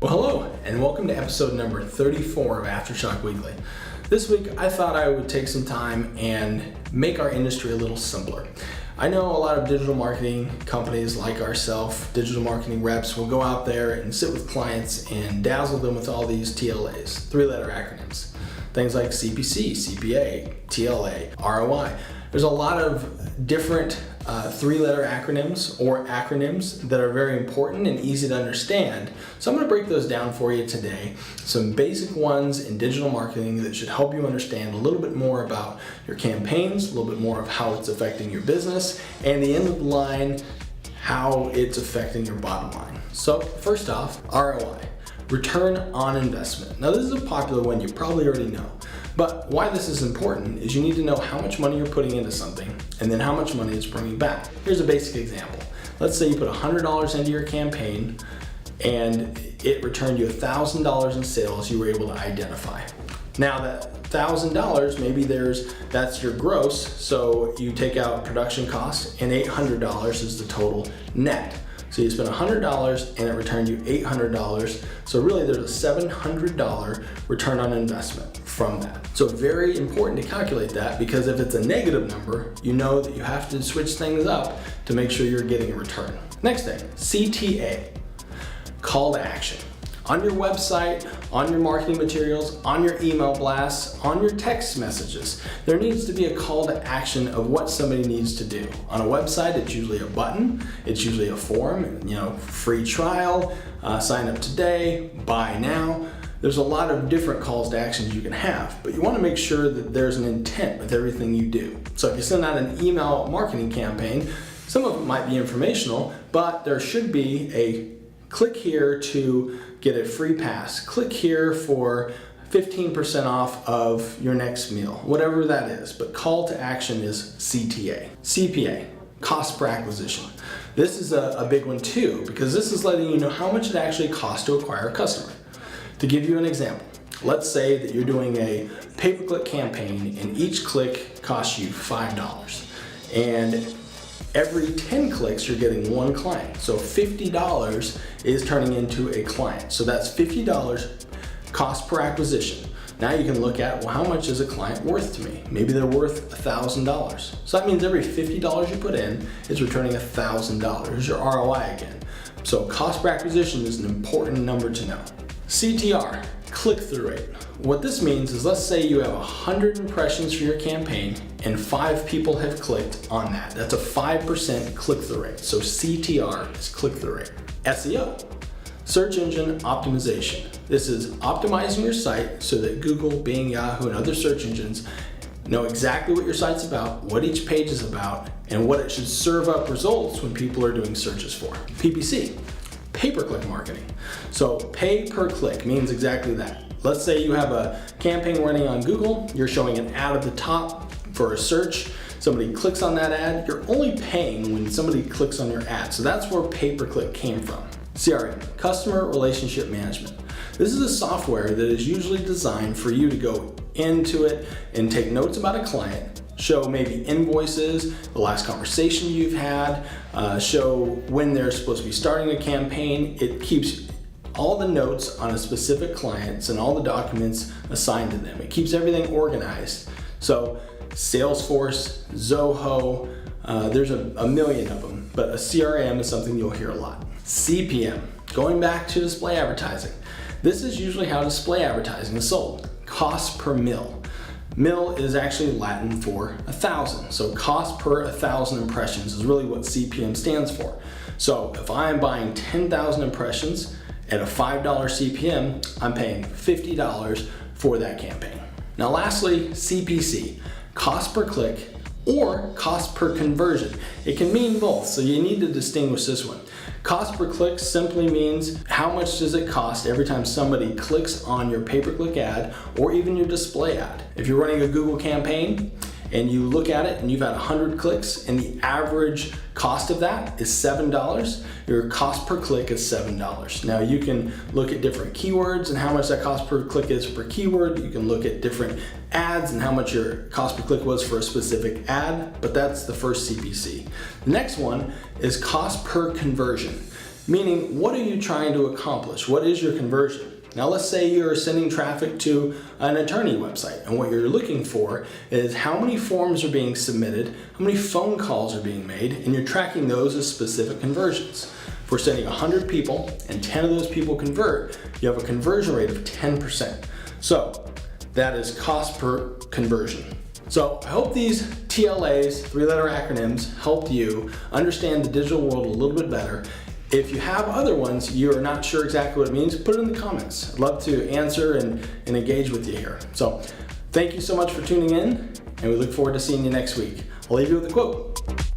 Well, hello, and welcome to episode number 34 of Aftershock Weekly. This week, I thought I would take some time and make our industry a little simpler. I know a lot of digital marketing companies like ourselves, digital marketing reps, will go out there and sit with clients and dazzle them with all these TLAs, three-letter acronyms. Things like CPC, CPA, TLA, ROI. There's a lot of different three-letter acronyms or acronyms that are very important and easy to understand. So I'm going to break those down for you today. Some basic ones in digital marketing that should help you understand a little bit more about your campaigns, a little bit more of how it's affecting your business, and the end of the line, how it's affecting your bottom line. So first off, ROI, return on investment. Now this is a popular one you probably already know. But why this is important is you need to know how much money you're putting into something and then how much money it's bringing back. Here's a basic example. Let's say you put $100 into your campaign and it returned you $1,000 in sales you were able to identify. Now that $1,000, maybe that's your gross, so you take out production costs and $800 is the total net. So you spent $100 and it returned you $800. So really there's a $700 return on investment from that. So very important to calculate that, because if it's a negative number, you know that you have to switch things up to make sure you're getting a return. Next thing, CTA, call to action. On your website, on your marketing materials, on your email blasts, on your text messages, there needs to be a call to action of what somebody needs to do. On a website, it's usually a button, it's usually a form, free trial, sign up today, buy now. There's a lot of different calls to actions you can have, but you want to make sure that there's an intent with everything you do. So if you send out an email marketing campaign, some of it might be informational, but there should be a click here to get a free pass. Click here for 15% off of your next meal, whatever that is. But call to action is CTA. CPA, cost per acquisition. This is a big one too, because this is letting you know how much it actually costs to acquire a customer. To give you an example, let's say that you're doing a pay-per-click campaign and each click costs you $5. And every 10 clicks, you're getting one client. So $50 is turning into a client. So that's $50 cost per acquisition. Now you can look at, well, how much is a client worth to me? Maybe they're worth $1,000. So that means every $50 you put in is returning $1,000. Here's your ROI again. So cost per acquisition is an important number to know. CTR, click-through rate. What this means is, let's say you have 100 impressions for your campaign and 5 people have clicked on that. That's a 5% click-through rate. So CTR is click-through rate. SEO, search engine optimization. This is optimizing your site so that Google, Bing, Yahoo, and other search engines know exactly what your site's about, what each page is about, and what it should serve up results when people are doing searches for. PPC, pay-per-click marketing. So pay per click means exactly that. Let's say you have a campaign running on Google, you're showing an ad at the top for a search, somebody clicks on that ad, you're only paying when somebody clicks on your ad. So that's where pay-per-click came from. CRM, customer relationship management. This is a software that is usually designed for you to go into it and take notes about a client, show maybe invoices, the last conversation you've had, show when they're supposed to be starting a campaign. It keeps all the notes on a specific client and all the documents assigned to them. It keeps everything organized. So Salesforce, Zoho, there's a million of them, but a CRM is something you'll hear a lot. CPM, going back to display advertising. This is usually how display advertising is sold. Cost per mil. Mil is actually Latin for 1,000. So cost per 1,000 impressions is really what CPM stands for. So if I'm buying 10,000 impressions at a $5 CPM, I'm paying $50 for that campaign. Now lastly, CPC, cost per click or cost per conversion. It can mean both, so you need to distinguish this one. Cost per click simply means how much does it cost every time somebody clicks on your pay-per-click ad or even your display ad. If you're running a Google campaign and you look at it and you've had 100 clicks and the average cost of that is $7, your cost per click is $7. Now you can look at different keywords and how much that cost per click is per keyword. You can look at different ads and how much your cost per click was for a specific ad, but that's the first CPC. The next one is cost per conversion. Meaning, what are you trying to accomplish? What is your conversion? Now let's say you're sending traffic to an attorney website, and what you're looking for is how many forms are being submitted, how many phone calls are being made, and you're tracking those as specific conversions. If we're sending 100 people and 10 of those people convert, you have a conversion rate of 10%. So that is cost per conversion. So I hope these TLAs, 3-letter acronyms, helped you understand the digital world a little bit better. If you have other ones, you are not sure exactly what it means, put it in the comments. I'd love to answer and engage with you here. So thank you so much for tuning in, and we look forward to seeing you next week. I'll leave you with a quote.